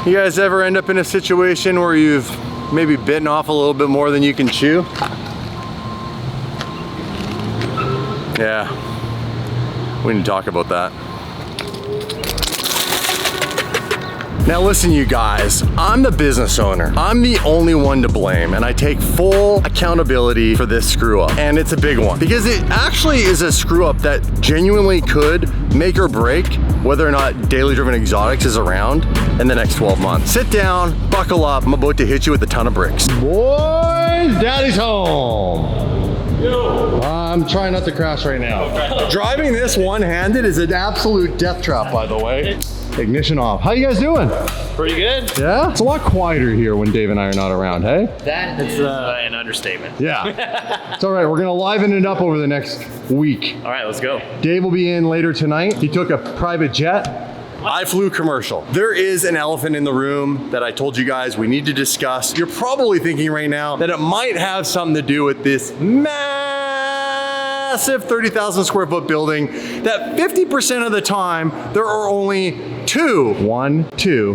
You guys ever end up in a situation where you've maybe bitten off a little bit more than you can chew? Yeah, we need to talk about that. Now listen, you guys, I'm the business owner. I'm the only one to blame, and I take full accountability for this screw up. And it's a big one, because it actually is a screw up that genuinely could make or break whether or not Daily Driven Exotics is around in the next 12 months. Sit down, buckle up, I'm about to hit you with a ton of bricks. Boys, daddy's home. Yo. I'm trying not to crash right now. Okay. Driving this one-handed is an absolute death trap, by the way. Ignition off. How you guys doing? Pretty good. Yeah? It's a lot quieter here when Dave and I are not around, hey? That is an understatement. Yeah. It's all right, we're gonna liven it up over the next week. All right, let's go. Dave will be in later tonight. He took a private jet. I flew commercial. There is an elephant in the room that I told you guys we need to discuss. You're probably thinking right now that it might have something to do with this massive 30,000 square foot building that 50% of the time there are only two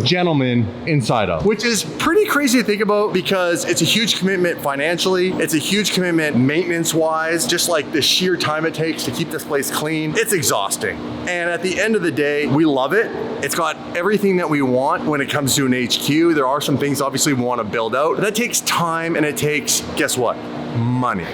gentlemen inside of, which is pretty crazy to think about because it's a huge commitment financially. It's a huge commitment maintenance wise, just like the sheer time it takes to keep this place clean. It's exhausting. And at the end of the day, we love it. It's got everything that we want when it comes to an HQ. There are some things obviously we want to build out, but that takes time and it takes, guess what? Money.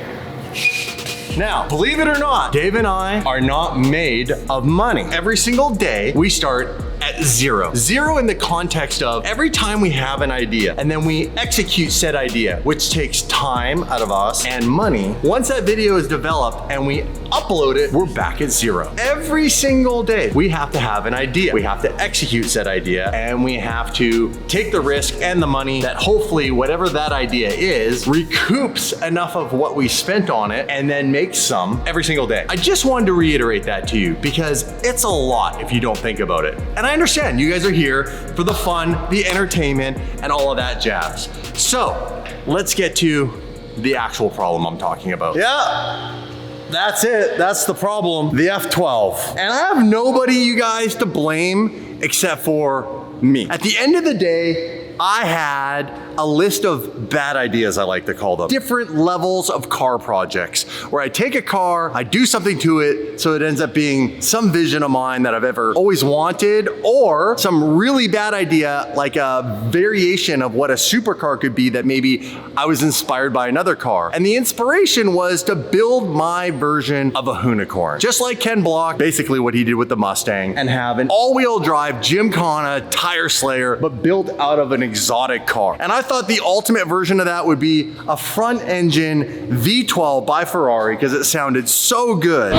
Now, believe it or not, Dave and I are not made of money. Every single day, we start at zero. Zero in the context of every time we have an idea and then we execute said idea, which takes time out of us and money. Once that video is developed and we upload it, we're back at zero. Every single day, we have to have an idea. We have to execute said idea and we have to take the risk and the money that hopefully whatever that idea is recoups enough of what we spent on it and then makes some every single day. I just wanted to reiterate that to you because it's a lot if you don't think about it. And I understand you guys are here for the fun, the entertainment, and all of that jazz. So let's get to the actual problem I'm talking about. Yeah, that's it. That's the problem, the F12. And I have nobody, you guys, to blame except for me. At the end of the day, I had a list of bad ideas, I like to call them. Different levels of car projects where I take a car, I do something to it so it ends up being some vision of mine that I've ever always wanted, or some really bad idea like a variation of what a supercar could be that maybe I was inspired by another car. And the inspiration was to build my version of a Huracan. Just like Ken Block, basically what he did with the Mustang, and have an all-wheel drive Gymkhana tire slayer, but built out of an exotic car. And I thought the ultimate version of that would be a front engine V12 by Ferrari because it sounded so good.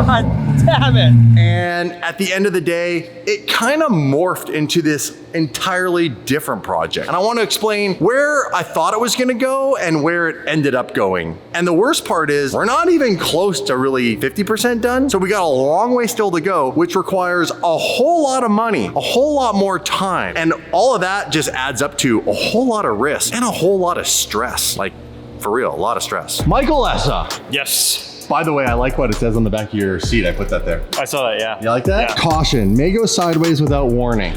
God damn it. And at the end of the day, it kind of morphed into this entirely different project. And I want to explain where I thought it was going to go and where it ended up going. And the worst part is we're not even close to really 50% done. So we got a long way still to go, which requires a whole lot of money, a whole lot more time. And all of that just adds up to a whole lot of risk and a whole lot of stress. Like, for real, a lot of stress. Michael Essa. Yes. By the way, I like what it says on the back of your seat. I put that there. I saw that, yeah. You like that? Yeah. Caution, may go sideways without warning.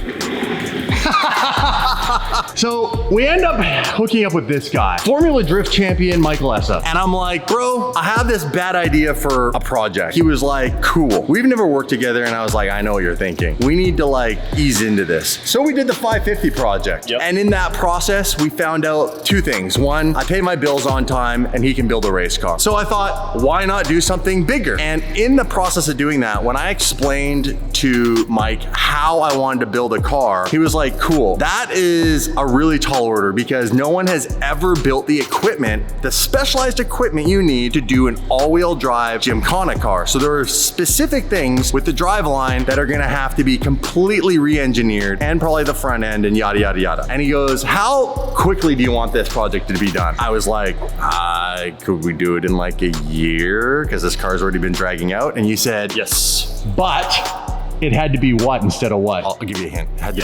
So we end up hooking up with this guy, Formula Drift champion, Michael Essa. And I'm like, bro, I have this bad idea for a project. He was like, cool. We've never worked together. And I was like, I know what you're thinking. We need to like ease into this. So we did the 550 project. Yep. And in that process, we found out two things. One, I pay my bills on time and he can build a race car. So I thought, why not do something bigger? And in the process of doing that, when I explained to Mike how I wanted to build a car, he was like, cool. That is a really tall order because no one has ever built the equipment, the specialized equipment you need to do an all-wheel drive Gymkhana car. So there are specific things with the driveline that are gonna have to be completely re-engineered and probably the front end and yada, yada, yada. And he goes, how quickly do you want this project to be done? I was like, could we do it in like a year? Because this car's already been dragging out. And you said, yes, but it had to be what instead of what? I'll give you a hint. It had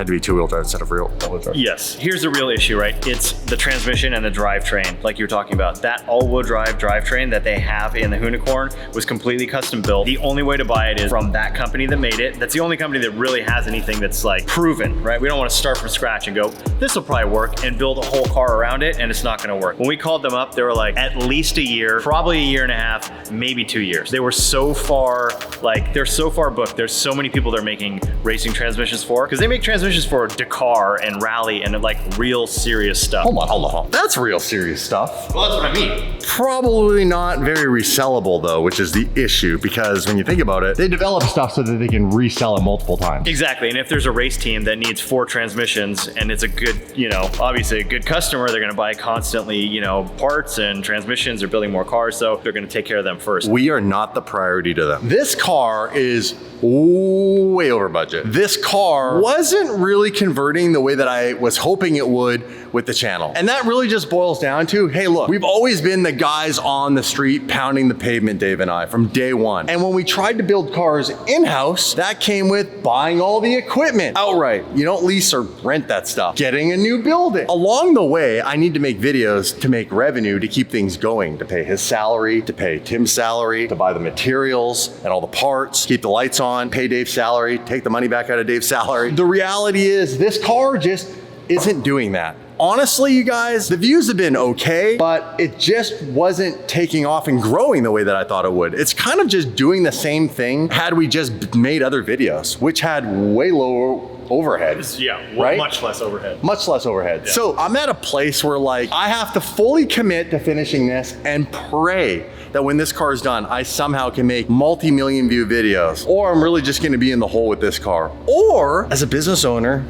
to be two-wheel drive instead of all-wheel drive. Yes. Here's the real issue, right? It's the transmission and the drivetrain, like you were talking about. That all-wheel drive drivetrain that they have in the Huracan was completely custom built. The only way to buy it is from that company that made it. That's the only company that really has anything that's like proven, right? We don't want to start from scratch and go, this will probably work, and build a whole car around it, and it's not going to work. When we called them up, they were like, at least a year, probably a year and a half, maybe 2 years. They were so far, like, they're so far booked. There's so many people they're making racing transmissions for, because they make transmissions for Dakar and rally and like real serious stuff. Hold on. That's real serious stuff. Well, that's what I mean. Probably not very resellable though, which is the issue, because when you think about it, they develop stuff so that they can resell it multiple times. Exactly, and if there's a race team that needs 4 transmissions and it's a good, you know, obviously a good customer, they're gonna buy constantly, you know, parts and transmissions. They're building more cars, so they're gonna take care of them first. We are not the priority to them. This car is way over budget. This car wasn't really converting the way that I was hoping it would with the channel. And that really just boils down to, hey, look, we've always been the guys on the street pounding the pavement, Dave and I, from day one. And when we tried to build cars in-house, that came with buying all the equipment outright. You don't lease or rent that stuff. Getting a new building. Along the way, I need to make videos to make revenue to keep things going, to pay his salary, to pay Tim's salary, to buy the materials and all the parts, keep the lights on, pay Dave's salary, take the money back out of Dave's salary. The reality is this car just isn't doing that. Honestly, you guys, the views have been okay, but it just wasn't taking off and growing the way that I thought it would. It's kind of just doing the same thing had we just made other videos, which had way lower overhead. Yeah, right? Much less overhead. Much less overhead. Yeah. So I'm at a place where like, I have to fully commit to finishing this and pray that when this car is done, I somehow can make multi-million view videos, or I'm really just gonna be in the hole with this car. Or as a business owner,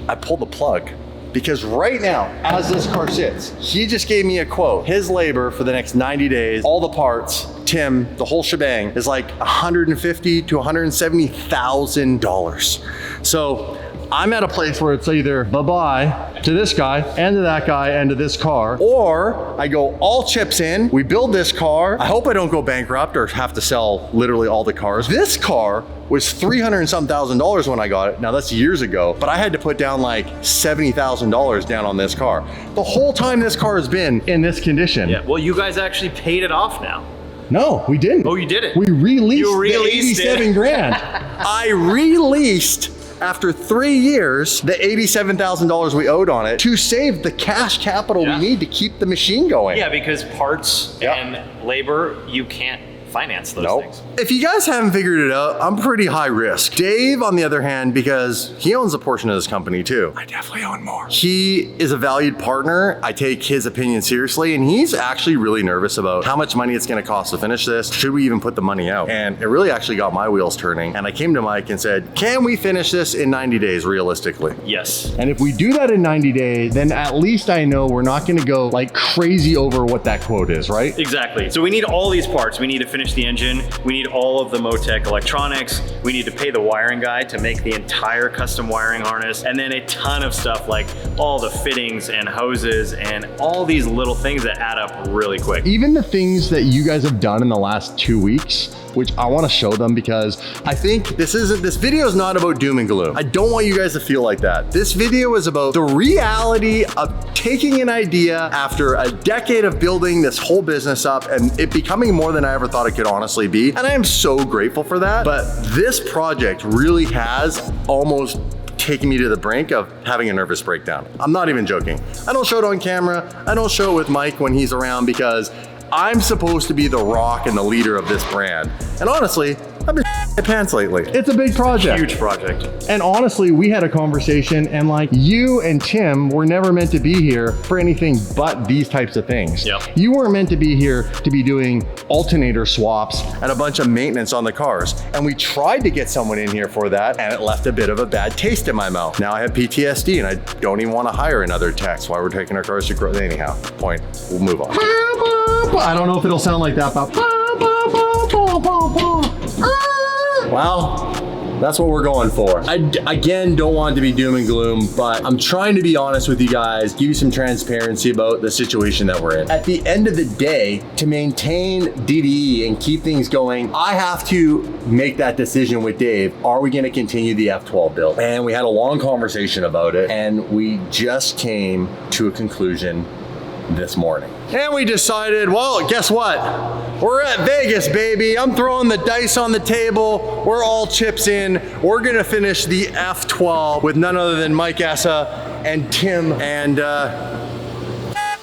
I pull the plug. Because right now, as this car sits, he just gave me a quote. His labor for the next 90 days, all the parts, Tim, the whole shebang, is like $150,000 to $170,000. So I'm at a place where it's either bye-bye to this guy and to that guy and to this car, or I go all chips in, we build this car. I hope I don't go bankrupt or have to sell literally all the cars. This car was $300 and some thousand when I got it. Now that's years ago, but I had to put down like $70,000 down on this car. The whole time this car has been in this condition. Yeah, well, you guys actually paid it off now. No, we didn't. Oh, you didn't? We released You the released 87 grand. I released, after 3 years, the $87,000 we owed on it to save the cash capital we need to keep the machine going. Yeah, because parts and labor, you can't finance those things. If you guys haven't figured it out, I'm pretty high risk. Dave, on the other hand, because he owns a portion of this company too. I definitely own more. He is a valued partner. I take his opinion seriously, and he's actually really nervous about how much money it's gonna cost to finish this. Should we even put the money out? And it really actually got my wheels turning. And I came to Mike and said, can we finish this in 90 days realistically? Yes. And if we do that in 90 days, then at least I know we're not gonna go like crazy over what that quote is, right? Exactly. So we need all these parts. We need to finish the engine. We need all of the Motec electronics. We need to pay the wiring guy to make the entire custom wiring harness. And then a ton of stuff like all the fittings and hoses and all these little things that add up really quick. Even the things that you guys have done in the last 2 weeks, which I want to show them, because I think this video is not about doom and gloom. I don't want you guys to feel like that. This video is about the reality of taking an idea after a decade of building this whole business up and it becoming more than I ever thought it could honestly be. And I am so grateful for that. But this project really has almost taken me to the brink of having a nervous breakdown. I'm not even joking. I don't show it on camera. I don't show it with Mike when he's around, because I'm supposed to be the rock and the leader of this brand. And honestly, I've been my pants lately. It's a big project. Huge project. And honestly, we had a conversation, and like, you and Tim were never meant to be here for anything but these types of things. Yep. You weren't meant to be here to be doing alternator swaps and a bunch of maintenance on the cars. And we tried to get someone in here for that, and it left a bit of a bad taste in my mouth. Now I have PTSD and I don't even want to hire another tech. That's why we're taking our cars to grow. Anyhow, point, we'll move on. I don't know if it'll sound like that, but well, That's what we're going for. I, again, don't want it to be doom and gloom, but I'm trying to be honest with you guys, give you some transparency about the situation that we're in. At the end of the day, to maintain DDE and keep things going, I have to make that decision with Dave. Are we gonna continue the F12 build? And we had a long conversation about it, and we just came to a conclusion this morning. And we decided, well, guess what? We're at Vegas, baby. I'm throwing the dice on the table. We're all chips in. We're gonna finish the F12 with none other than Mike Essa and Tim, and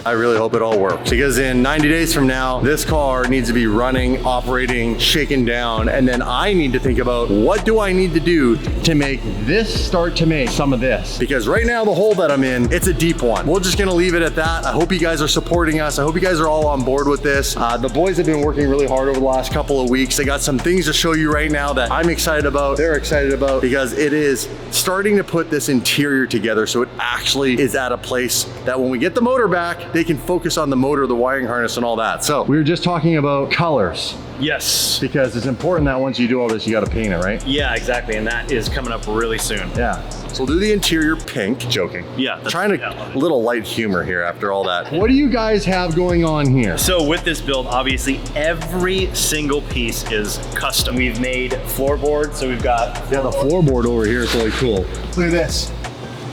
I really hope it all works, because in 90 days from now, this car needs to be running, operating, shaken down, and then I need to think about what do I need to do to make this start to make some of this. Because right now, the hole that I'm in, it's a deep one. We're just gonna leave it at that. I hope you guys are supporting us. I hope you guys are all on board with this. The boys have been working really hard over the last couple of weeks. They got some things to show you right now that I'm excited about, they're excited about, because it is starting to put this interior together so it actually is at a place that when we get the motor back, they can focus on the motor, the wiring harness, and all that. So we were just talking about colors. Yes. Because it's important that once you do all this, you got to paint it, right? Yeah, exactly. And that is coming up really soon. Yeah. So we'll do the interior pink. Joking. Yeah. Trying to, little light humor here after all that. What do you guys have going on here? So with this build, obviously every single piece is custom. We've made floorboard, so we've got... Yeah, the floorboard over here is really cool. Look at this.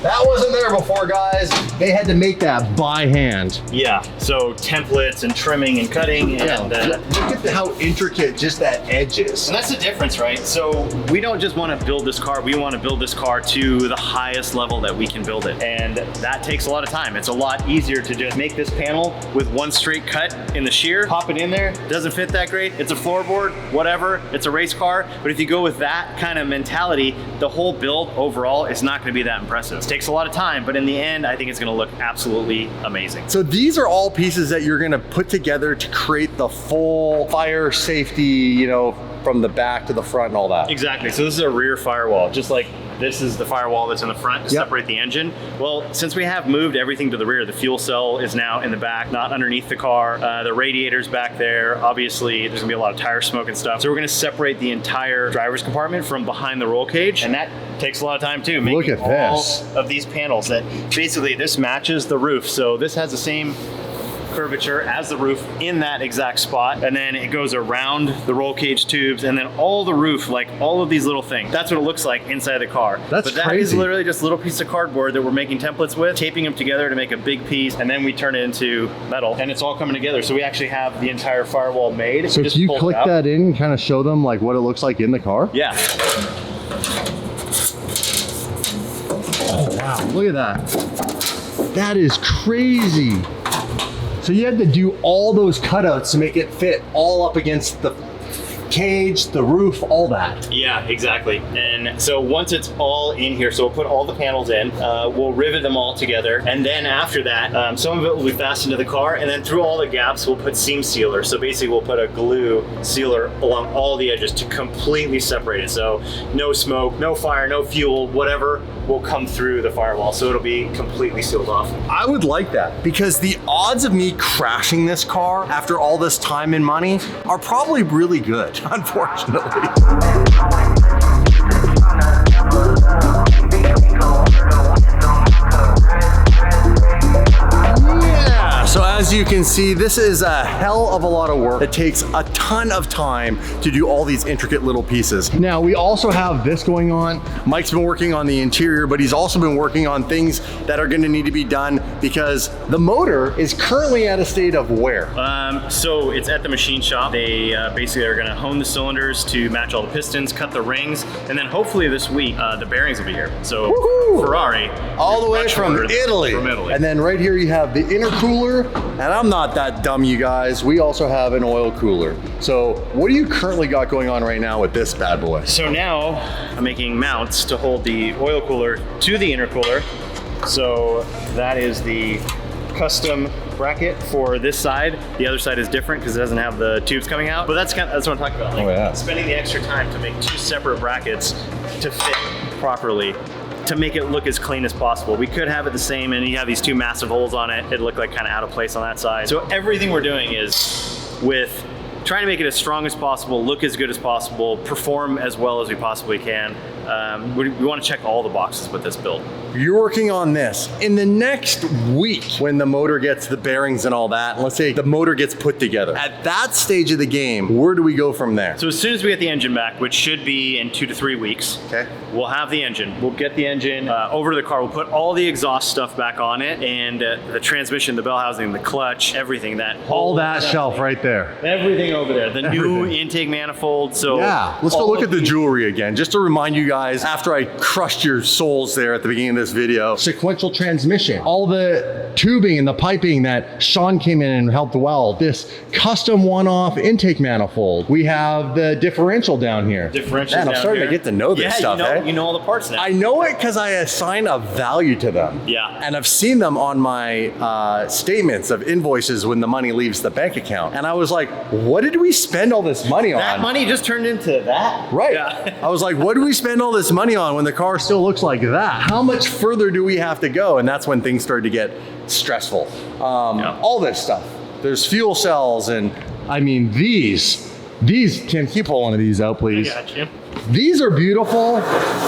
That wasn't there before, guys. They had to make that by hand. Yeah, so templates and trimming and cutting. And look at how intricate just that edge is. And that's the difference, right? So we don't just want to build this car, we want to build this car to the highest level that we can build it. And that takes a lot of time. It's a lot easier to just make this panel with one straight cut in the shear, pop it in there, doesn't fit that great, it's a floorboard, whatever, it's a race car. But if you go with that kind of mentality, the whole build overall is not going to be that impressive. It takes a lot of time, but in the end, I think it's going to look absolutely amazing. So these are all pieces that you're going to put together to create the full fire safety, you know, from the back to the front and all that. Exactly. So this is a rear firewall, just like this is the firewall that's in the front to separate the engine. Well, since we have moved everything to the rear, the fuel cell is now in the back, not underneath the car. The radiator's back there. Obviously, there's gonna be a lot of tire smoke and stuff. So we're gonna separate the entire driver's compartment from behind the roll cage, and that takes a lot of time too. Look at this. All of these panels that basically this matches the roof. So this has the same curvature as the roof in that exact spot, and then it goes around the roll cage tubes, and then all the roof, like all of these little things. That's what it looks like inside the car. That's but that crazy. is literally just a little piece of cardboard that we're making templates with, taping them together to make a big piece, and then we turn it into metal, and it's all coming together. So we actually have the entire firewall made. So if you click that in and kind of show them like what it looks like in the car? Yeah. Oh wow, look at that. That is crazy. So you had to do all those cutouts to make it fit all up against the cage, the roof, all that. Yeah, exactly. And so once it's all in here, so we'll put all the panels in, we'll rivet them all together. And then after that, some of it will be fastened to the car, and then through all the gaps, we'll put seam sealer. So basically we'll put a glue sealer along all the edges to completely separate it. So no smoke, no fire, no fuel, whatever will come through the firewall. So it'll be completely sealed off. I would like that, because the odds of me crashing this car after all this time and money are probably really good, unfortunately. So as you can see, this is a hell of a lot of work. It takes a ton of time to do all these intricate little pieces. Now, we also have this going on. Mike's been working on the interior, but he's also been working on things that are gonna need to be done because the motor is currently at a state of wear. So it's at the machine shop. They basically are gonna hone the cylinders to match all the pistons, cut the rings, and then hopefully this week, the bearings will be here. So Ferrari. All the way from Italy. And then right here you have the intercooler, and I'm not that dumb, you guys. We also have an oil cooler. So what do you currently got going on right now with this bad boy? So now I'm making mounts to hold the oil cooler to the intercooler. So that is the custom bracket for this side. The other side is different because it doesn't have the tubes coming out. But that's what I'm talking about. Like spending the extra time to make two separate brackets to fit properly, to make it look as clean as possible. We could have it the same and you have these two massive holes on it. It'd look like kind of out of place on that side. So everything we're doing is with trying to make it as strong as possible, look as good as possible, perform as well as we possibly can. we want to check all the boxes with this build. You're working on this. In the next week, when the motor gets the bearings and all that, and let's say the motor gets put together, at that stage of the game, where do we go from there? So as soon as we get the engine back, which should be in 2 to 3 weeks, okay, we'll have the engine. We'll get the engine over to the car. We'll put all the exhaust stuff back on it, and the transmission, the bell housing, the clutch, everything. All that shelf right there. Everything over there. The new intake manifold. So yeah, let's go look at the jewelry again, just to remind you guys, after I crushed your souls there at the beginning of this video. Sequential transmission, all the tubing and the piping that Sean came in and helped weld, this custom one-off intake manifold. We have the differential down here. Differential. I'm starting to get to know this stuff. You know all the parts now. I know it because I assign a value to them. Yeah. And I've seen them on my statements of invoices when the money leaves the bank account. And I was like, what did we spend all this money on? That money just turned into that. Right. Yeah. I was like, what do we spend all this money on when the car still looks like that? How much further do we have to go? And that's when things started to get stressful. All this stuff. There's fuel cells, and I mean, these, Tim, keep pulling one of these out, please. I got you. These are beautiful,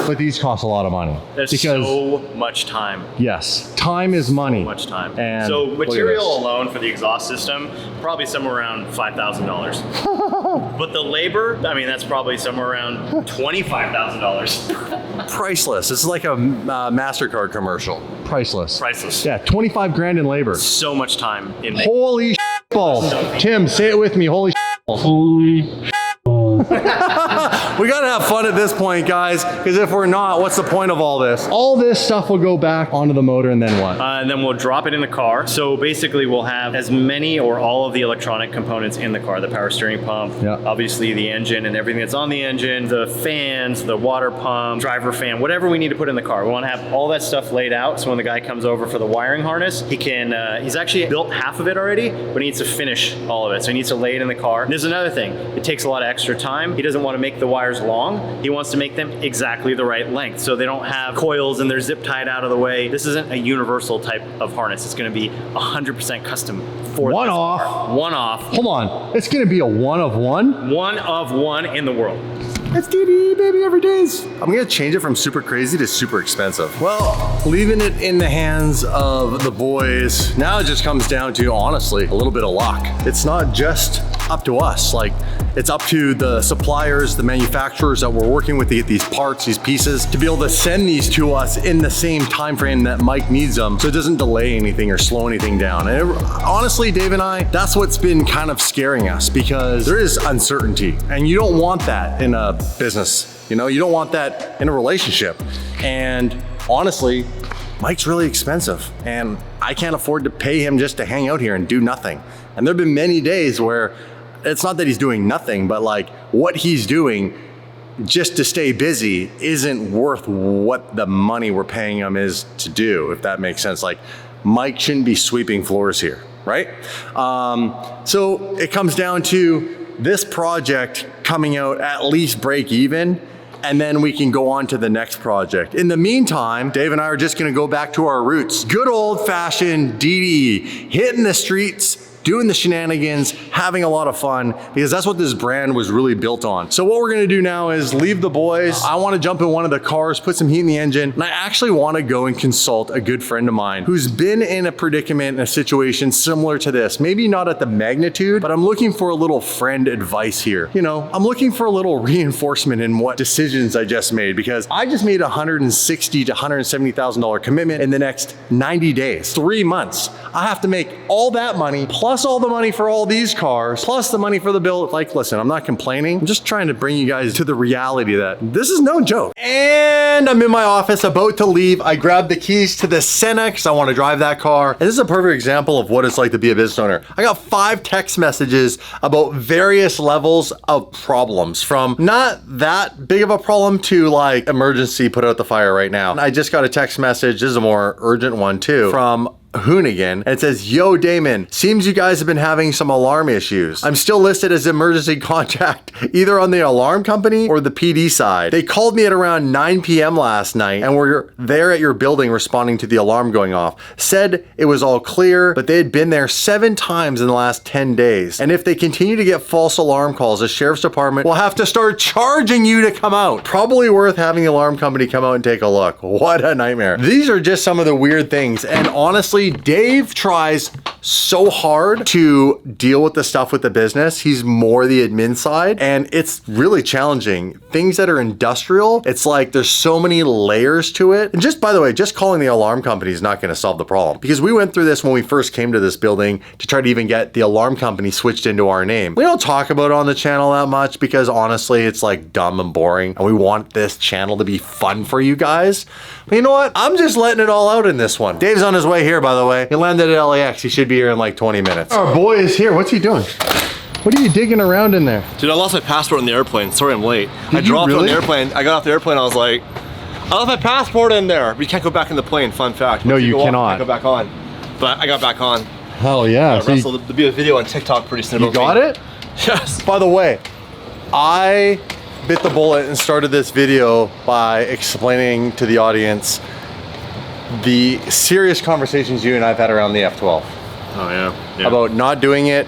but these cost a lot of money. There's so much time. Yes, time is money. So much time. And so material alone for the exhaust system, probably somewhere around $5,000. But the labor, I mean, that's probably somewhere around $25,000. Priceless. This is like a MasterCard commercial. Priceless. Priceless. Yeah, 25 grand in labor. So much time in. Holy balls. Tim, say it with me. Holy balls. Holy we gotta have fun at this point, guys, because if we're not, what's the point of all this? All this stuff will go back onto the motor, and then what? And then we'll drop it in the car. So basically we'll have as many or all of the electronic components in the car, the power steering pump, obviously the engine and everything that's on the engine, the fans, the water pump, driver fan, whatever we need to put in the car. We want to have all that stuff laid out, so when the guy comes over for the wiring harness, he can, he's actually built half of it already, but he needs to finish all of it. So he needs to lay it in the car. And there's another thing, it takes a lot of extra time. He doesn't want to make the wires long. He wants to make them exactly the right length, so they don't have coils and they're zip tied out of the way. This isn't a universal type of harness. It's going to be 100% custom for one off. One off. Hold on. It's going to be a one of one? One of one in the world. That's DD, baby, every day's. I'm gonna change it from super crazy to super expensive. Well, leaving it in the hands of the boys, now it just comes down to, honestly, a little bit of luck. It's not just up to us. Like, it's up to the suppliers, the manufacturers that we're working with to get these parts, these pieces, to be able to send these to us in the same time frame that Mike needs them, so it doesn't delay anything or slow anything down. And honestly, Dave and I, that's what's been kind of scaring us, because there is uncertainty, and you don't want that in a business. You know, you don't want that in a relationship. And honestly, Mike's really expensive, and I can't afford to pay him just to hang out here and do nothing. And there've been many days where it's not that he's doing nothing, but like what he's doing just to stay busy isn't worth what the money we're paying him is to do, if that makes sense. Like, Mike shouldn't be sweeping floors here, right? So it comes down to this project coming out at least break even, and then we can go on to the next project. In the meantime, Dave and I are just gonna go back to our roots. Good old fashioned DD, hitting the streets, doing the shenanigans, having a lot of fun, because that's what this brand was really built on. So what we're gonna do now is leave the boys. I wanna jump in one of the cars, put some heat in the engine, and I actually wanna go and consult a good friend of mine who's been in a predicament, in a situation similar to this. Maybe not at the magnitude, but I'm looking for a little friend advice here. You know, I'm looking for a little reinforcement in what decisions I just made, because I just made a $160,000 to $170,000 commitment in the next 90 days, 3 months. I have to make all that money, plus all the money for all these cars, plus the money for the bill. Like, listen, I'm not complaining. I'm just trying to bring you guys to the reality that this is no joke. And I'm in my office about to leave. I grabbed the keys to the Senna because I want to drive that car. And this is a perfect example of what it's like to be a business owner. I got 5 text messages about various levels of problems, from not that big of a problem to like emergency, put out the fire right now. And I just got a text message, this is a more urgent one too, from Hoonigan, and it says, "Yo, Damon, seems you guys have been having some alarm issues. I'm still listed as emergency contact, either on the alarm company or the PD side. They called me at around 9 p.m. last night and were there at your building responding to the alarm going off. Said it was all clear, but they had been there 7 times in the last 10 days. And if they continue to get false alarm calls, the sheriff's department will have to start charging you to come out. Probably worth having the alarm company come out and take a look." What a nightmare. These are just some of the weird things. And honestly, Dave tries so hard to deal with the stuff with the business. He's more the admin side, and it's really challenging. Things that are industrial, it's like there's so many layers to it. And just by the way, just calling the alarm company is not going to solve the problem, because we went through this when we first came to this building to try to even get the alarm company switched into our name. We don't talk about it on the channel that much because honestly, it's like dumb and boring, and we want this channel to be fun for you guys. But you know what? I'm just letting it all out in this one. Dave's on his way here, by the way. He landed at LAX. He should be here in like 20 minutes. Our boy is here. What's he doing? What are you digging around in there? Dude, I lost my passport on the airplane. Sorry I'm late. Did I dropped you really? it on the airplane. I got off the airplane. I was like, I left my passport in there. But you can't go back in the plane. Fun fact. No, Once you go off, cannot. you can't go back on. But I got back on. Hell yeah. So Russell, there'll be a video on TikTok pretty soon. you got it? Yes. By the way, I bit the bullet and started this video by explaining to the audience the serious conversations you and I've had around the F12. Oh yeah. About not doing it,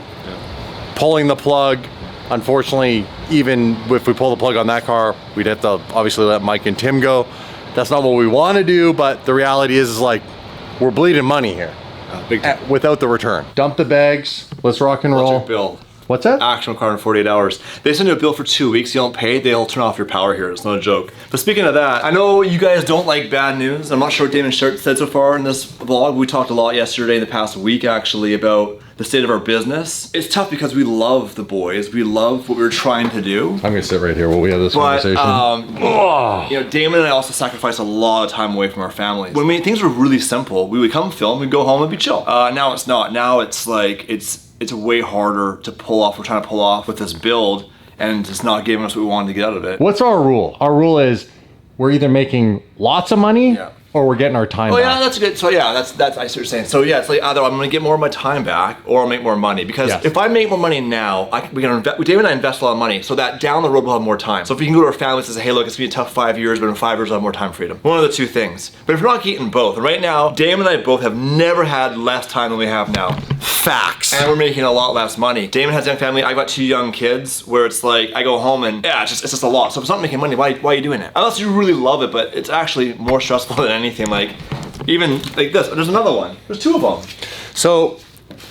pulling the plug. Unfortunately, even if we pull the plug on that car, we'd have to obviously let Mike and Tim go. That's not what we want to do, but the reality is like, we're bleeding money here. Big time. Without the return. Dump the bags, let's rock and roll. What's your bill? What's that? Action required in 48 hours. They send you a bill for 2 weeks, you don't pay, they'll turn off your power here. It's not a joke. But speaking of that, I know you guys don't like bad news. I'm not sure what Damon said so far in this vlog. We talked a lot yesterday, in the past week actually, about the state of our business. It's tough because we love the boys. We love what we're trying to do. I'm gonna sit right here while we have this But, conversation. you know, Damon and I also sacrificed a lot of time away from our families. When things were really simple, we would come film, we'd go home and be chill. Now it's not. Now it's like, it's way harder to pull off. We're trying to pull off with this build, and it's not giving us what we wanted to get out of it. What's our rule? Our rule is we're either making lots of money or we're getting our time back. Yeah, that's good. So yeah, that's I see what you're saying. So yeah, it's like either I'm gonna get more of my time back or I'll make more money. Because if I make more money now, David and I invest a lot of money so that down the road we'll have more time. So if we can go to our families and say, hey look, it's gonna be a tough 5 years, but in 5 years I'll have more time freedom. One of the two things. But if we're not getting both, and right now, Damon and I both have never had less time than we have now. Facts. And we're making a lot less money. Damon has a young family, I got 2 young kids where it's like, I go home and yeah, it's just a lot. So if it's not making money, why are you doing it? Unless you really love it, but it's actually more stressful than anything. Like, even like this, there's another one. There's 2 of them. So,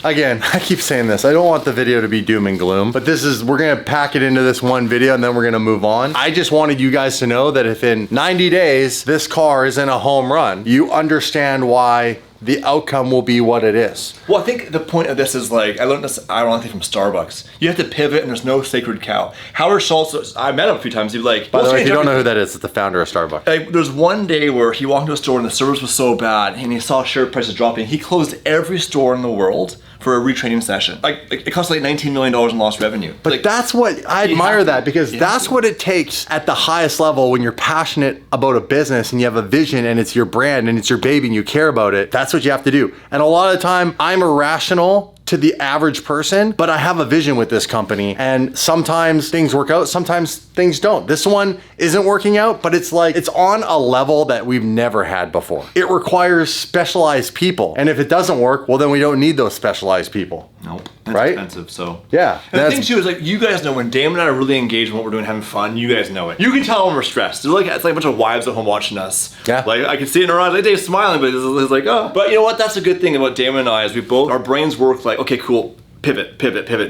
again, I keep saying this. I don't want the video to be doom and gloom, but we're gonna pack it into this one video and then we're gonna move on. I just wanted you guys to know that if in 90 days, this car isn't a home run, you understand why the outcome will be what it is. Well, I think the point of this is like, I learned this ironically from Starbucks. You have to pivot and there's no sacred cow. Howard Schultz, I met him a few times, he'd be like, by the way, if you don't know who that is, it's the founder of Starbucks. Like, there's one day where he walked into a store and the service was so bad and he saw shirt prices dropping. He closed every store in the world for a retraining session. Like, it cost like $19 million in lost revenue. But like, that's what, I admire that because that's what it takes at the highest level when you're passionate about a business and you have a vision and it's your brand and it's your baby and you care about it. That's what you have to do. And a lot of the time, I'm irrational to the average person, but I have a vision with this company and sometimes things work out, sometimes things don't. This one isn't working out, but it's like, it's on a level that we've never had before. It requires specialized people. And if it doesn't work, well then we don't need those specialized people. Nope. Right? Expensive, so. Yeah. And the thing too is like, you guys know when Damon and I are really engaged in what we're doing, having fun, you guys know it. You can tell when we're stressed. It's like a bunch of wives at home watching us. Yeah. Like, I can see it in her eyes, like Dave's smiling, but it's like, oh. But you know what, that's a good thing about Damon and I is our brains work like, okay, cool, pivot.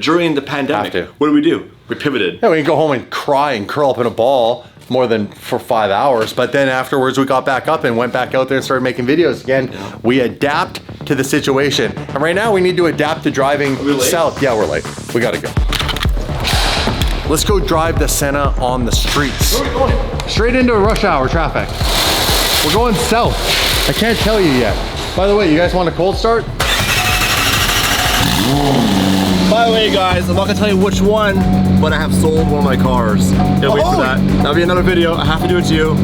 During the pandemic, what do? We pivoted. Yeah, we can go home and cry and curl up in a ball more than for 5 hours, but then afterwards we got back up and went back out there and started making videos again. Yeah. We adapt to the situation. And right now we need to adapt to driving south. Yeah, we're late. We gotta go. Let's go drive the Senna on the streets. Where are we going? Straight into rush hour traffic. We're going south. I can't tell you yet. By the way, you guys want a cold start? By the way, guys, I'm not gonna tell you which one, but I have sold one of my cars. Wait for that. That'll be another video. I have to do it to you.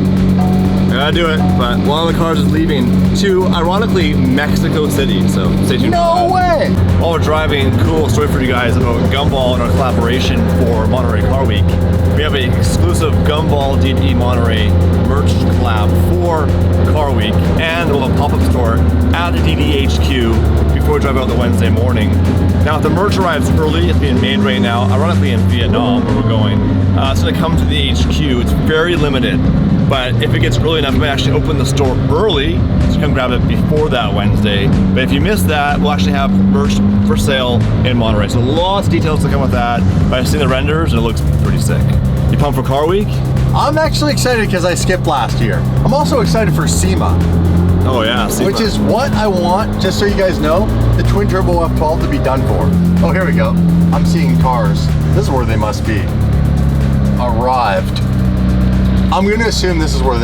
Gotta do it. But one of the cars is leaving to, ironically, Mexico City. So stay tuned. No way! While we're driving, cool story for you guys about Gumball and our collaboration for Monterey Car Week. We have an exclusive Gumball DDE Monterey merch collab for Car Week, and we'll have a pop-up store at the DDE HQ before we drive out the Wednesday morning. Now, if the merch arrives early, it's being made right now, ironically in Vietnam, where we're going. So to come to the HQ, it's very limited. But if it gets early enough, we might actually open the store early, so come grab it before that Wednesday. But if you miss that, we'll actually have merch for sale in Monterey. So lots of details to come with that. But I've seen the renders and it looks pretty sick. You pumped for Car Week? I'm actually excited because I skipped last year. I'm also excited for SEMA. Oh yeah, SEMA. Which is what I want, just so you guys know, the twin turbo F12 to be done for. Oh, here we go. I'm seeing cars. This is where they must be. Arrived. I'm gonna assume this is where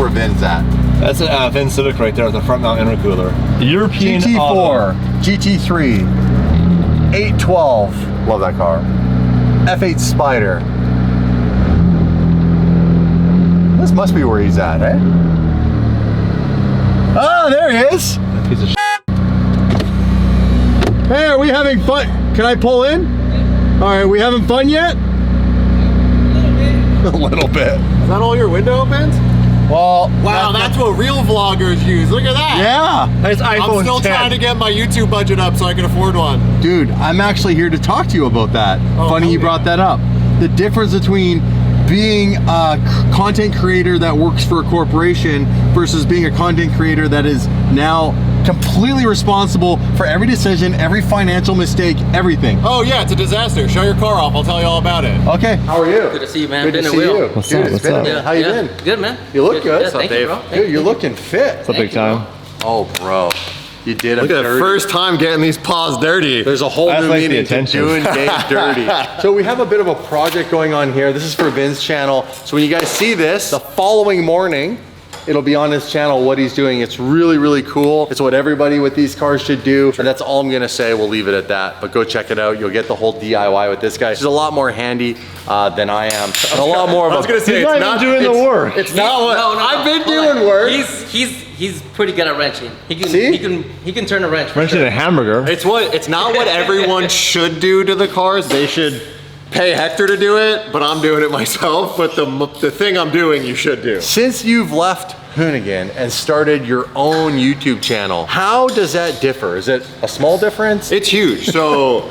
Vin's at. That's a Vin Civic right there with the front mount intercooler. European GT4, auto. GT3, 812. Love that car. F8 Spider. This must be where he's at, eh? Ah, there he is. That piece of shit. Hey, are we having fun? Can I pull in? All right, we having fun yet? A little bit. Is that all your window opens? Well, Wow, that's what real vloggers use. Look at that. yeah. It's iPhone I'm still 10. trying to get my YouTube budget up so I can afford one. Dude, I'm actually here to talk to you about that. Oh, Funny hell you yeah. brought that up. The difference between being a content creator that works for a corporation versus being a content creator that is now completely responsible for every decision, every financial mistake, everything. Oh yeah, it's a disaster. Show your car off. I'll tell you all about it. Okay, how are you? Good to see you, man. Good Been to a see while. you. What's Dude, up? it's What's been a up? minute. How you been? Good, man. You look good. Yeah, thank you, Dave? bro. Thank Dude, you're you. looking fit. It's a big time. Oh, bro. You did Look it at that first time getting these paws dirty. There's a whole That's new like the meaning to attention. doing Dave dirty. So we have a bit of a project going on here. This is for Vin's channel. So when you guys see this, the following morning, it'll be on his channel what he's doing. It's really, really cool. It's what everybody with these cars should do. And that's all I'm gonna say. We'll leave it at that. But go check it out. You'll get the whole DIY with this guy. He's a lot more handy than I am. And a lot more of I was gonna say, He's it's not doing the work. It's not what No, I've been hold on. doing work. He's pretty good at wrenching. See? He can turn a wrench. for Mentioned sure. a hamburger. It's not what everyone should do to the cars. They should pay Hector to do it, but I'm doing it myself. But the thing I'm doing, you should do. Since you've left Huracan and started your own YouTube channel, how does that differ? Is it a small difference? It's huge. So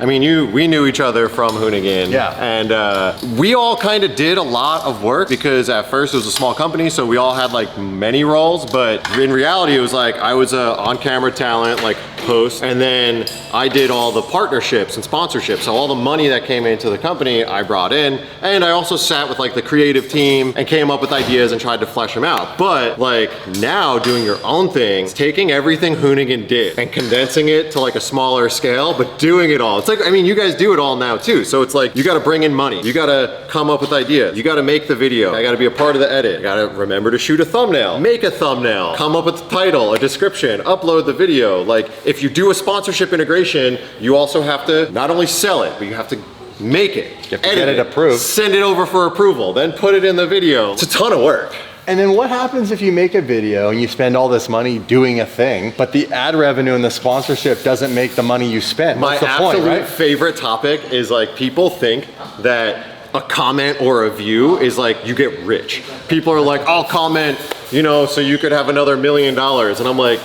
we knew each other from Huracan. Yeah. And we all kind of did a lot of work because at first it was a small company, so we all had like many roles. But in reality, it was like I was a on-camera talent, like host, and then I did all the partnerships and sponsorships. So all the money that came into the company, I brought in, and I also sat with like the creative team and came up with ideas and tried to flesh them out. But like now doing your own thing, it's taking everything Huracan did and condensing it to like a smaller scale, but doing it all. It's like, I mean, you guys do it all now too. So it's like, you gotta bring in money. You gotta come up with ideas. You gotta make the video. I gotta be a part of the edit. You gotta remember to shoot a thumbnail, make a thumbnail, come up with the title, a description, upload the video. Like if you do a sponsorship integration, you also have to not only sell it, but you have to make it, You have to get it approved. send it over for approval, then put it in the video. It's a ton of work. And then what happens if you make a video and you spend all this money doing a thing, but the ad revenue and the sponsorship doesn't make the money you spend? My What's the absolute point, right? favorite topic is like people think that a comment or a view is like you get rich. People are like, I'll comment, so you could have another $1 million. And I'm like,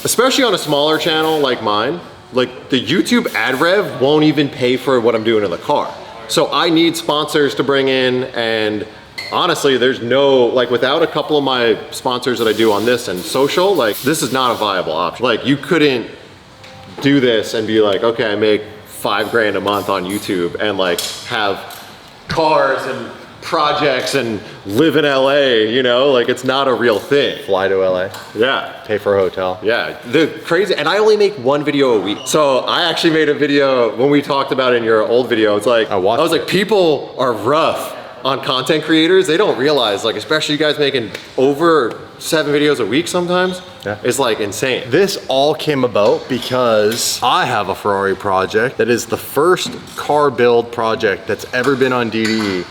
especially on a smaller channel like mine, like the YouTube ad rev won't even pay for what I'm doing in the car. So I need sponsors to bring in, and honestly, there's no, like without a couple of my sponsors that I do on this and social, like this is not a viable option. Like you couldn't do this and be like, okay, I make $5 grand a month on YouTube and like have cars and projects and live in LA, like it's not a real thing. Fly to LA, Yeah. pay for a hotel. Yeah, the crazy, and I only make one video a week. So I actually made a video when we talked about it in your old video. It's like, I was like, people are rough on content creators. They don't realize, like, especially you guys making over 7 videos a week sometimes, it's like insane. This all came about because I have a Ferrari project that is the first car build project that's ever been on DDE.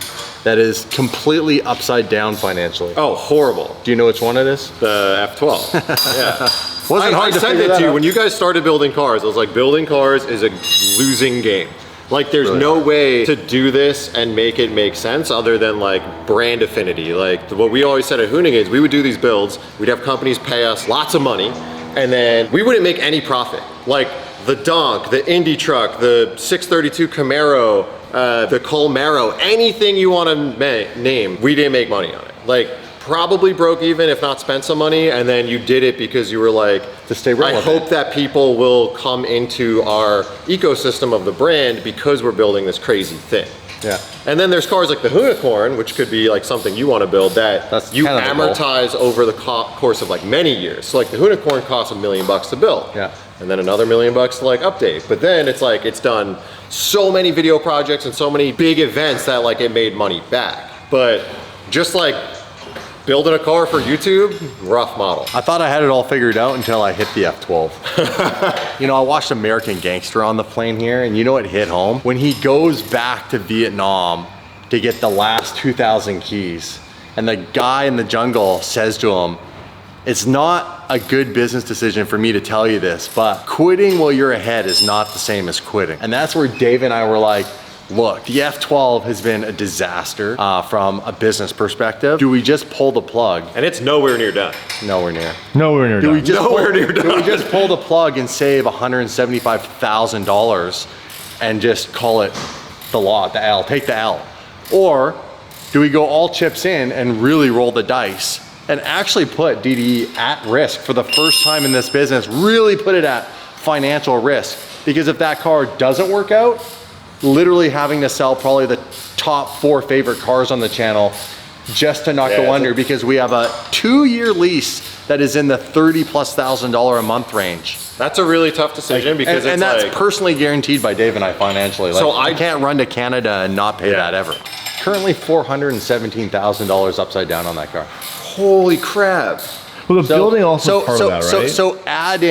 that is completely upside down financially. Oh, horrible. Do you know which one it is? The F12. Yeah. Wasn't hard to said figure it that to you out. when you guys started building cars. I was like, building cars is a losing game. Like there's no way to do this and make it make sense other than like brand affinity. Like what we always said at Hooning is we would do these builds, we'd have companies pay us lots of money, and then we wouldn't make any profit. Like the Donk, the Indy truck, the 632 Camaro, the Colmaro, anything you want to name, we didn't make money on it. Like probably broke even, if not spent some money, and then you did it because you were like, to stay relevant. I hope that people will come into our ecosystem of the brand because we're building this crazy thing. Yeah. And then there's cars like the Huracan, which could be like something you want to build that That's you kind of the goal. amortize over the course of like many years. So like the Huracan costs $1 million to build. Yeah. And then another $1 million to like update. But then it's like, it's done so many video projects and so many big events that like it made money back. But just like building a car for YouTube, rough model. I thought I had it all figured out until I hit the F12. You know, I watched American Gangster on the plane here, and you know what hit home? When he goes back to Vietnam to get the last 2,000 keys, and the guy in the jungle says to him, it's not a good business decision for me to tell you this, but quitting while you're ahead is not the same as quitting. And that's where Dave and I were like, look, the F12 has been a disaster from a business perspective. Do we just pull the plug? And it's nowhere near done. Nowhere near. Nowhere near Do we just Nowhere near do done. we just pull the plug and save $175,000 and just call it the L, take the L? Or do we go all chips in and really roll the dice and actually put DDE at risk for the first time in this business, really put it at financial risk? Because if that car doesn't work out, literally having to sell probably the top 4 favorite cars on the channel just to not go under, because we have a 2-year lease that is in the $30,000+ a month range. That's a really tough decision because And it's that's like, personally guaranteed by Dave and I financially. Like, So I I- can't run to Canada and not pay that ever. Currently $417,000 upside down on that car. holy crap. Well, the building also is part of that, right? So add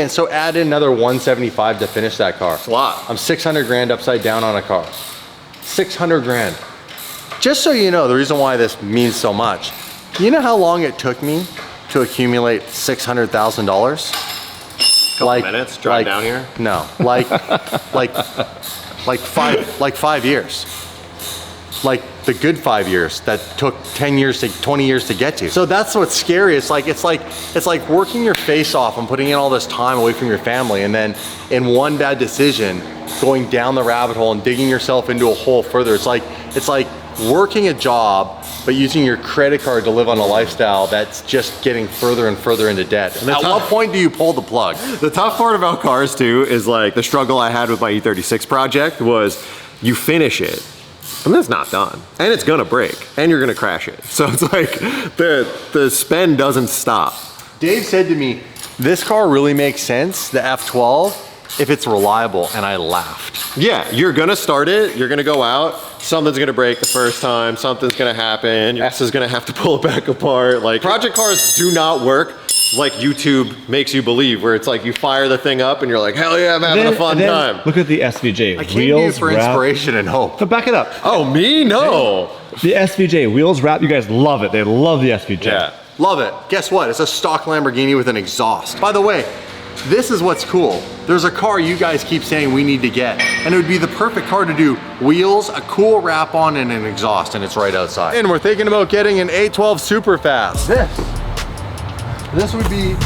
in another 175 to finish that car. It's a lot. I'm 600 grand upside down on a car. 600 grand. Just so you know, the reason why this means so much, you know how long it took me to accumulate $600,000? Couple minutes, drive down here? No, like 5 years. Like the good 5 years that took 10 years to 20 years to get to. So that's what's scary. It's like working your face off and putting in all this time away from your family, and then in one bad decision, going down the rabbit hole and digging yourself into a hole further. It's like working a job, but using your credit card to live on a lifestyle that's just getting further and further into debt. At what point do you pull the plug? The tough part about cars too is like the struggle I had with my E36 project was you finish it, and it's not done, and it's gonna break, and you're gonna crash it. So it's like the spend doesn't stop. Dave said to me, this car really makes sense, the F12, if it's reliable, and I laughed. Yeah, you're gonna start it, you're gonna go out, something's gonna break the first time, something's gonna happen, S is gonna have to pull it back apart. Like, project cars do not work like YouTube makes you believe, where it's like you fire the thing up and you're like, hell yeah, I'm having a fun time. Look at the SVJ. I came to you for inspiration and hope. So back it up. Oh, me? No. The SVJ, wheels wrap, you guys love it. They love the SVJ. Yeah. Love it. Guess what? It's a stock Lamborghini with an exhaust. By the way, this is what's cool. There's a car you guys keep saying we need to get, and it would be the perfect car to do wheels, a cool wrap on, and an exhaust, and it's right outside. And we're thinking about getting an A12 Superfast. This would be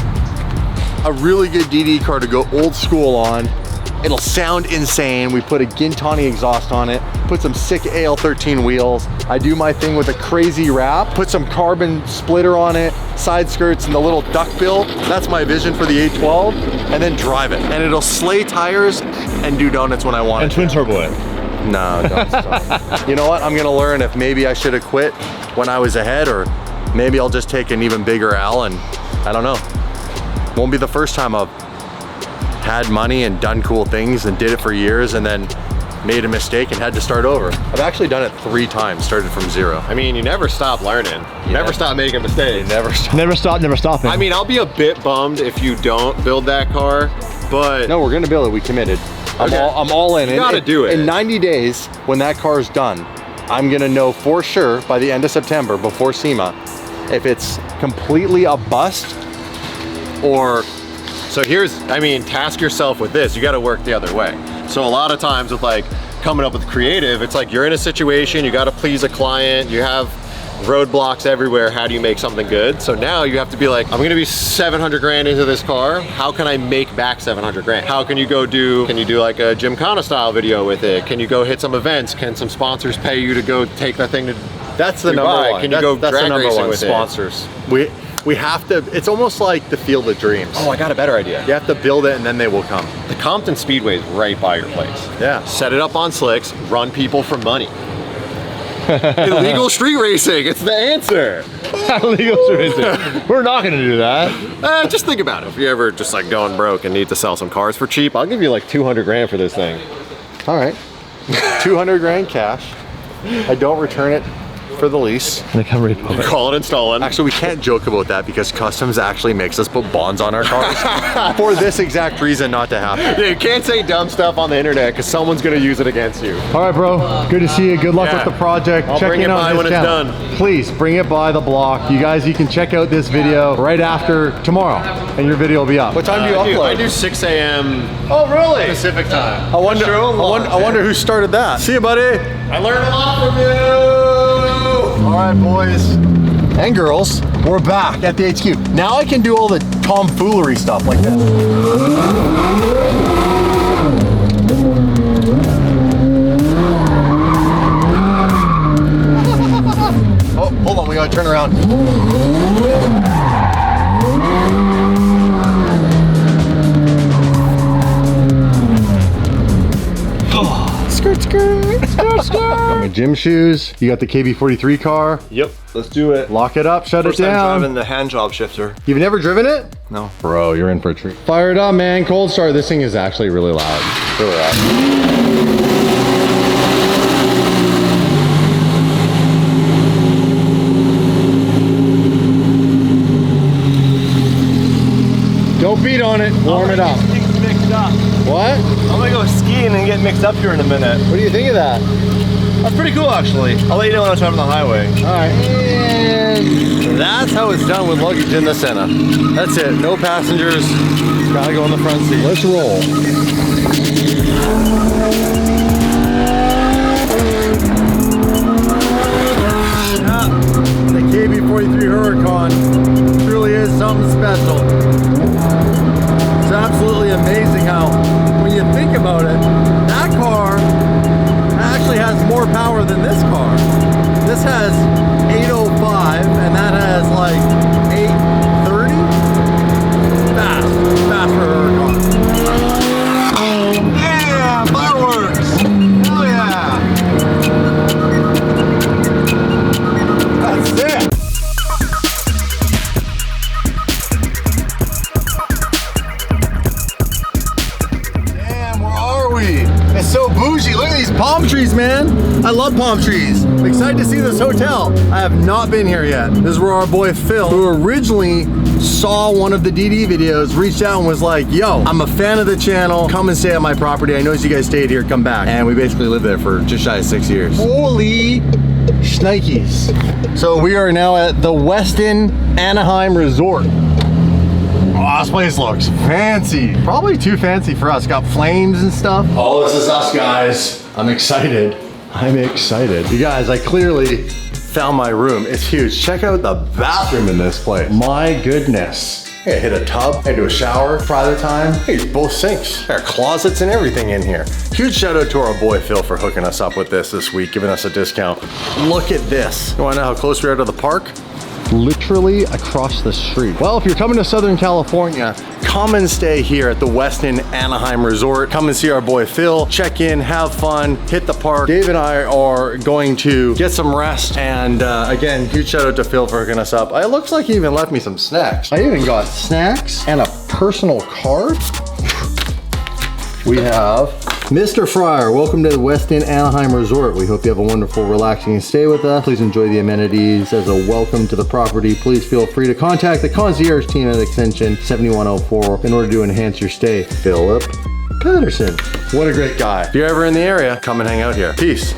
a really good DD car to go old school on. It'll sound insane. We put a Gintani exhaust on it, put some sick AL13 wheels. I do my thing with a crazy wrap, put some carbon splitter on it, side skirts and the little duck bill. That's my vision for the A12, and then drive it. And it'll slay tires and do donuts when I want And it. twin turbo it. No, don't stop. You know what? I'm gonna learn if maybe I should have quit when I was ahead, or maybe I'll just take an even bigger L, and I don't know. Won't be the first time I've had money and done cool things and did it for years and then made a mistake and had to start over. I've actually done it 3 times, started from 0. I mean, you never stop learning. You never stop making mistakes. Never stop. Never stop, never stopping. I mean, I'll be a bit bummed if you don't build that car, but No, we're gonna build it, we committed. I'm all in. You gotta do it. In 90 days, when that car is done, I'm gonna know for sure by the end of September, before SEMA, if it's completely a bust or... So here's, I mean, task yourself with this. You got to work the other way. So a lot of times with like coming up with creative, it's like you're in a situation, you got to please a client, you have roadblocks everywhere. How do you make something good? So now you have to be like, I'm gonna be 700 grand into this car. How can I make back 700 grand? How can you go do, can you do like a Gymkhana style video with it? Can you go hit some events? Can some sponsors pay you to go take that thing to That's the Dubai? number one. Can you go that's drag the number racing one, with sponsors. We have to, it's almost like the Field of Dreams. Oh, I got a better idea. You have to build it and then they will come. The Compton Speedway is right by your place. Yeah. Set it up on slicks, run people for money. Illegal street racing, it's the answer. Illegal street racing. We're not gonna do that. Just think about it. If you ever just like going broke and need to sell some cars for cheap, I'll give you like 200 grand for this thing. All right. 200 grand cash. I don't return it for the lease. And they come repo it. Call it stolen. Actually, we can't joke about that because customs actually makes us put bonds on our cars for this exact reason not to happen. Yeah, you can't say dumb stuff on the internet because someone's gonna use it against you. All right, bro. Good to see you. Good luck Yeah. with the project. I'll Check bring in it on by this when it's channel. done. Please bring it by the block. You guys, you can check out this video right after tomorrow, and your video will be up. What time do you upload? I do 6 a.m. Oh, really? Pacific time. I wonder who started that. See you, buddy. I learned a lot from you. All right, boys and girls, we're back at the HQ. Now I can do all the tomfoolery stuff like this. Oh, hold on, we gotta turn around. Skirt, skirt, skirt, skirt. Got my gym shoes. You got the KB43 car. Yep, let's do it. Lock it up, shut First it time down. driving the hand job shifter. You've never driven it? No. Bro, you're in for a treat. Fire it up, man. Cold start. This thing is actually really loud. Really loud. Don't beat on it. Warm it up. Mixed up. What? I'm gonna go skiing and get mixed up here in a minute. What do you think of that? That's pretty cool, actually. I'll let you know when I'm driving on the highway. All right. And that's how it's done with luggage in the Senna. That's it. No passengers. Gotta go in the front seat. Let's roll. The KB43 Huracan truly is something special. It's absolutely amazing how, when you think about it, that car actually has more power than this car. This has 805 and that has like 830. Fast for a Huracan. Yeah, fireworks! Oh yeah! That's it! Damn, where are we? It's so bougie. Look at these palm trees, man. I love palm trees. I'm excited to see this hotel. I have not been here yet. This is where our boy Phil, who originally saw one of the DD videos, reached out and was like, yo, I'm a fan of the channel. Come and stay at my property. I noticed you guys stayed here. Come back. And we basically lived there for just shy of 6 years. Holy shnikes. So we are now at the Westin Anaheim Resort. Oh, this place looks fancy. Probably too fancy for us. Got flames and stuff. Oh, this is us, guys. I'm excited. I'm excited. You guys, I clearly found my room. It's huge. Check out the bathroom in this place. My goodness. Hey, I hit a tub, I do a shower, private time. Hey, both sinks. There are closets and everything in here. Huge shout out to our boy Phil for hooking us up with this week, giving us a discount. Look at this. You wanna know how close we are to the park? Literally across the street. Well, if you're coming to Southern California, come and stay here at the Westin Anaheim Resort. Come and see our boy Phil, check in, have fun, hit the park. Dave and I are going to get some rest. And again, huge shout out to Phil for hooking us up. It looks like he even left me some snacks. I even got snacks and a personal card. We have Mr. Fryer, welcome to the Westin Anaheim Resort. We hope you have a wonderful, relaxing stay with us. Please enjoy the amenities as a welcome to the property. Please feel free to contact the concierge team at extension 7104 in order to enhance your stay. Philip Patterson. What a great guy. If you're ever in the area, come and hang out here. Peace.